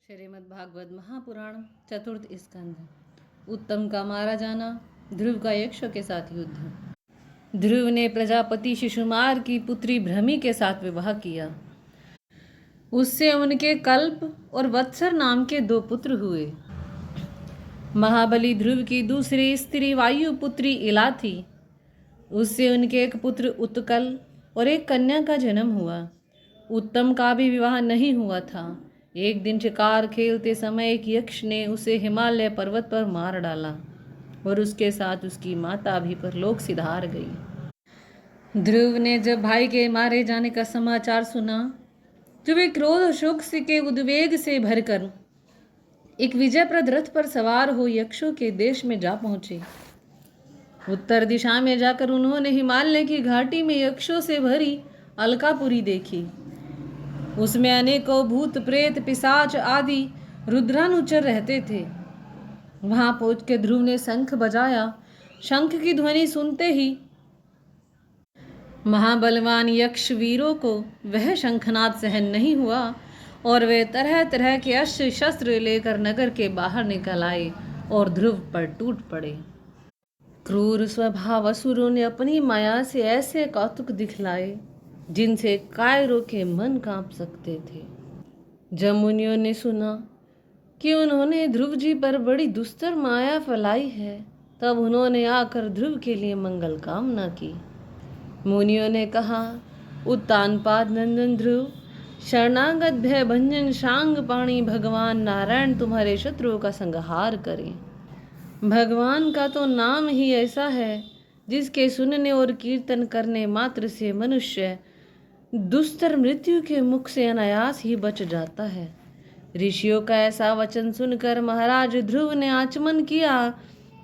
श्रीमद् भागवत महापुराण चतुर्थ स्कंध। उत्तम का मारा जाना, ध्रुव का यक्षों के साथ युद्ध। ध्रुव ने प्रजापति शिशुमार की पुत्री भ्रमि के साथ विवाह किया। उससे उनके कल्प और वत्सर नाम के 2 पुत्र हुए। महाबली ध्रुव की दूसरी स्त्री वायु पुत्री इला थी। उससे उनके एक पुत्र उत्कल और एक कन्या का जन्म हुआ। उत्तम का भी विवाह नहीं हुआ था। एक दिन शिकार खेलते समय एक यक्ष ने उसे हिमालय पर्वत पर मार डाला और उसके साथ उसकी माता भी परलोक सिधार गई। ध्रुव ने जब भाई के मारे जाने का समाचार सुना तो वे क्रोध और शोक के उद्वेग से भरकर एक विजयप्रद रथ पर सवार हो यक्षों के देश में जा पहुंचे। उत्तर दिशा में जाकर उन्होंने हिमालय की घाटी में यक्षों से भरी अलकापुरी देखी। उसमें अनेकों भूत प्रेत पिशाच आदि रुद्रानुचर रहते थे। वहां पहुंच के ध्रुव ने शंख बजाया। शंख की ध्वनि सुनते ही महाबलवान यक्ष वीरों को वह शंखनाद सहन नहीं हुआ और वे तरह तरह के अस्त्र शस्त्र लेकर नगर के बाहर निकल आए और ध्रुव पर टूट पड़े। क्रूर स्वभाव असुरों ने अपनी माया से ऐसे कौतुक दिखलाए जिनसे कायरों के मन कांप सकते थे। जब मुनियों ने सुना कि उन्होंने ध्रुव जी पर बड़ी दुस्तर माया फैलाई है, तब उन्होंने आकर ध्रुव के लिए मंगल कामना की। मुनियों ने कहा, उत्तानपाद नंदन ध्रुव, शरणागत भय भंजन शांग पाणी भगवान नारायण तुम्हारे शत्रुओं का संहार करें। भगवान का तो नाम ही ऐसा है जिसके सुनने और कीर्तन करने मात्र से मनुष्य दुस्तर मृत्यु के मुख से अनायास ही बच जाता है। ऋषियों का ऐसा वचन सुनकर महाराज ध्रुव ने आचमन किया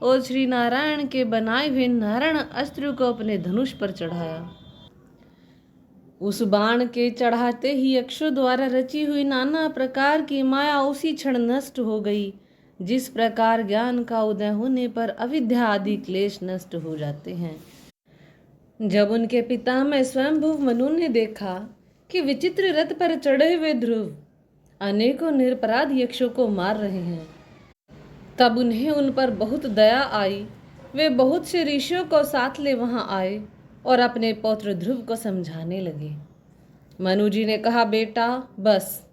और श्री नारायण के बनाए हुए नारायण अस्त्र को अपने धनुष पर चढ़ाया। उस बाण के चढ़ाते ही यक्षों द्वारा रची हुई नाना प्रकार की माया उसी क्षण नष्ट हो गई, जिस प्रकार ज्ञान का उदय होने पर अविद्या आदि क्लेश नष्ट हो जाते हैं। जब उनके पितामह स्वयंभुव मनु ने देखा कि विचित्र रथ पर चढ़े हुए ध्रुव अनेकों निरपराध यक्षों को मार रहे हैं, तब उन्हें उन पर बहुत दया आई। वे बहुत से ऋषियों को साथ ले वहां आए और अपने पौत्र ध्रुव को समझाने लगे। मनु जी ने कहा, बेटा बस,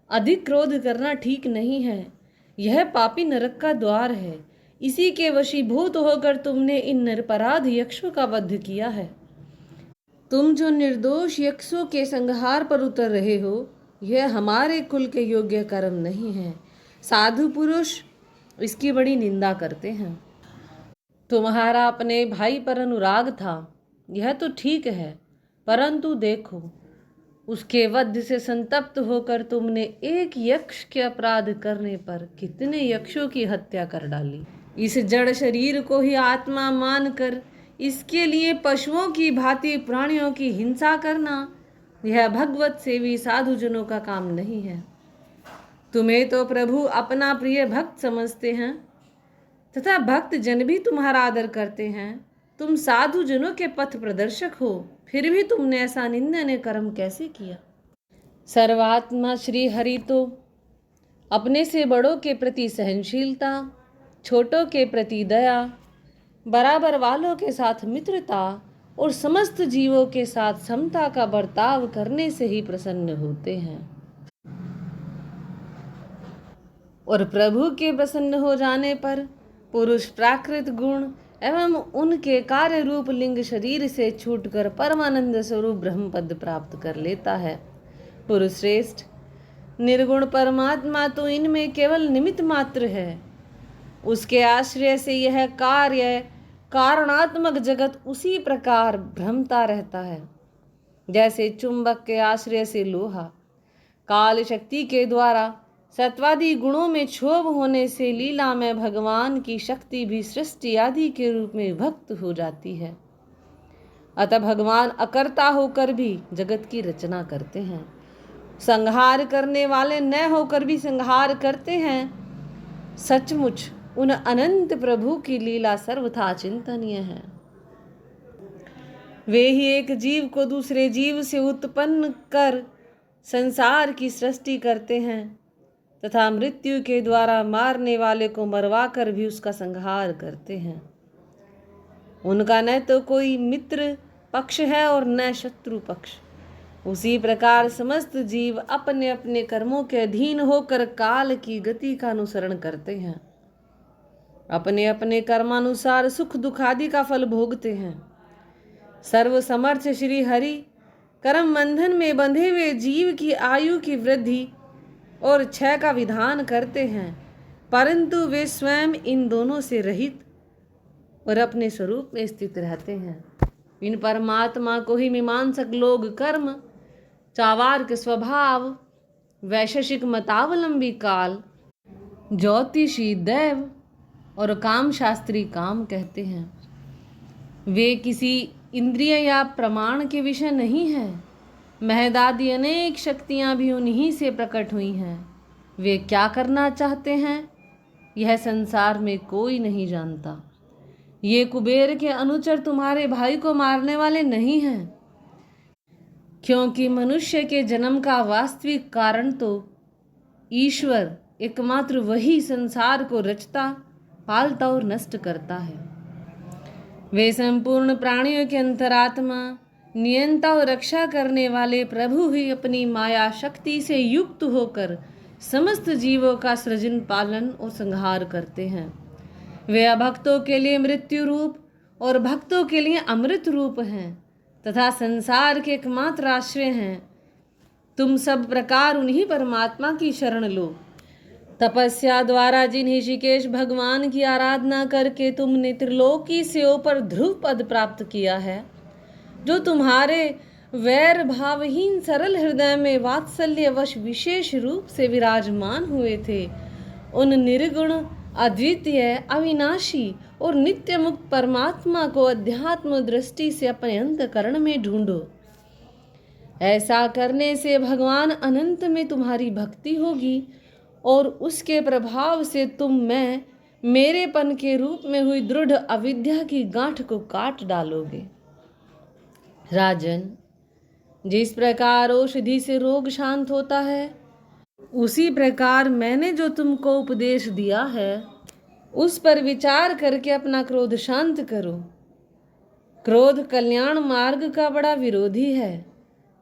अधिक क्रोध करना ठीक नहीं है। यह पापी नरक का द्वार है। इसी के वशीभूत होकर तुमने इन निरपराध यक्षों का वध किया है। तुम जो निर्दोष यक्षों के संहार पर उतर रहे हो, यह हमारे कुल के योग्य कर्म नहीं है। साधु पुरुष इसकी बड़ी निंदा करते हैं। तुम्हारा अपने भाई पर अनुराग था, यह तो ठीक है, परंतु देखो, उसके वध से संतप्त होकर तुमने एक यक्ष के अपराध करने पर कितने यक्षों की हत्या कर डाली। इस जड़ शरीर को ही आत्मा मानकर इसके लिए पशुओं की भांति प्राणियों की हिंसा करना, यह भगवत सेवी साधुजनों का काम नहीं है। तुम्हें तो प्रभु अपना प्रिय भक्त समझते हैं तथा भक्त जन भी तुम्हारा आदर करते हैं। तुम साधुजनों के पथ प्रदर्शक हो, फिर भी तुमने ऐसा निंदनीय कर्म कैसे किया। सर्वात्मा श्री हरि तो अपने से बड़ों के प्रति सहनशीलता, छोटों के प्रति दया, बराबर वालों के साथ मित्रता और समस्त जीवों के साथ समता का बर्ताव करने से ही प्रसन्न होते हैं। और प्रभु के प्रसन्न हो जाने पर पुरुष प्राकृत गुण एवं उनके कार्य रूप लिंग शरीर से छूटकर परमानंद स्वरूप ब्रह्म पद प्राप्त कर लेता है। पुरुष श्रेष्ठ, निर्गुण परमात्मा तो इनमें केवल निमित्त मात्र है। उसके आश्रय से यह कार्य कारणात्मक जगत उसी प्रकार भ्रमता रहता है, जैसे चुंबक के आश्रय से लोहा, काल शक्ति के द्वारा सत्वादि गुणों में क्षोभ होने से लीला में भगवान की शक्ति भी सृष्टि आदि के रूप में विभक्त हो जाती है। अतः भगवान अकर्ता होकर भी जगत की रचना करते हैं, संहार करने वाले न होकर भी संहार करते हैं। सचमुच उन अनंत प्रभु की लीला सर्वथा चिंतनीय है। वे ही एक जीव को दूसरे जीव से उत्पन्न कर संसार की सृष्टि करते हैं तथा मृत्यु के द्वारा मारने वाले को मरवाकर भी उसका संहार करते हैं। उनका न तो कोई मित्र पक्ष है और न शत्रु पक्ष। उसी प्रकार समस्त जीव अपने अपने कर्मों के अधीन होकर काल की गति का अनुसरण करते हैं, अपने अपने कर्मानुसार सुख दुख आदि का फल भोगते हैं। सर्वसमर्थ श्री हरि कर्म बंधन में बंधे हुए जीव की आयु की वृद्धि और क्षय का विधान करते हैं, परंतु वे स्वयं इन दोनों से रहित और अपने स्वरूप में स्थित रहते हैं। इन परमात्मा को ही मीमांसक लोग कर्म, चावार्क स्वभाव, वैशेषिक मतावलंबी काल, ज्योतिषी दैव और काम शास्त्री काम कहते हैं। वे किसी इंद्रिय या प्रमाण के विषय नहीं है। महदादि अनेक शक्तियां भी उन्हीं से प्रकट हुई हैं। वे क्या करना चाहते हैं यह संसार में कोई नहीं जानता। ये कुबेर के अनुचर तुम्हारे भाई को मारने वाले नहीं हैं, क्योंकि मनुष्य के जन्म का वास्तविक कारण तो ईश्वर एकमात्र वही संसार को रचता, पालता और नष्ट करता है। वे संपूर्ण प्राणियों के अंतरात्मा, नियंता और रक्षा करने वाले प्रभु ही अपनी माया शक्ति से युक्त होकर समस्त जीवों का सृजन, पालन और संहार करते हैं। वे अभक्तों के लिए मृत्यु रूप और भक्तों के लिए अमृत रूप हैं तथा संसार के एकमात्र आश्रय हैं। तुम सब प्रकार उन्हीं परमात्मा की शरण लो। तपस्या द्वारा जिन ऋषिकेश भगवान की आराधना करके तुमने त्रिलोकी से ऊपर ध्रुव पद प्राप्त किया है, जो तुम्हारे वैर भावहीन सरल हृदय में वात्सल्यवश विशेष रूप से विराजमान हुए थे, उन निर्गुण, अद्वितीय, अविनाशी और नित्य मुक्त परमात्मा को अध्यात्म दृष्टि से अपने अंतःकरण में ढूंढो। ऐसा करने से भगवान अनंत में तुम्हारी भक्ति होगी और उसके प्रभाव से तुम मैं मेरेपन के रूप में हुई दृढ़ अविद्या की गांठ को काट डालोगे। राजन, जिस प्रकार औषधि से रोग शांत होता है, उसी प्रकार मैंने जो तुमको उपदेश दिया है उस पर विचार करके अपना क्रोध शांत करो। क्रोध कल्याण मार्ग का बड़ा विरोधी है।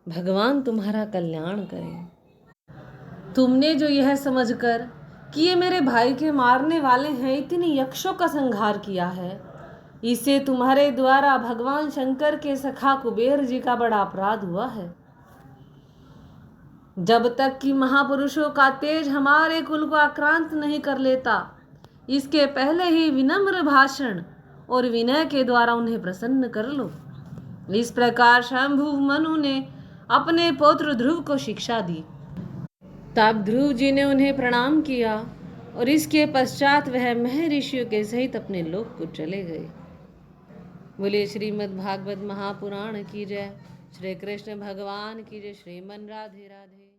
भगवान तुम्हारा कल्याण करे। तुमने जो यह समझकर कि ये मेरे भाई के मारने वाले हैं इतनी यक्षों का संहार किया है, इससे तुम्हारे द्वारा भगवान शंकर के सखा कुबेर जी का बड़ा अपराध हुआ है। जब तक कि महापुरुषों का तेज हमारे कुल को आक्रांत नहीं कर लेता, इसके पहले ही विनम्र भाषण और विनय के द्वारा उन्हें प्रसन्न कर लो। इस प्रकार शंभु मनु ने अपने पौत्र ध्रुव को शिक्षा दी। तब ध्रुव जी ने उन्हें प्रणाम किया और इसके पश्चात वह महर्षियों के सहित अपने लोक को चले गए। बोले श्रीमद् भागवत महापुराण की जय। श्री कृष्ण भगवान की जय। श्रीमन राधे राधे।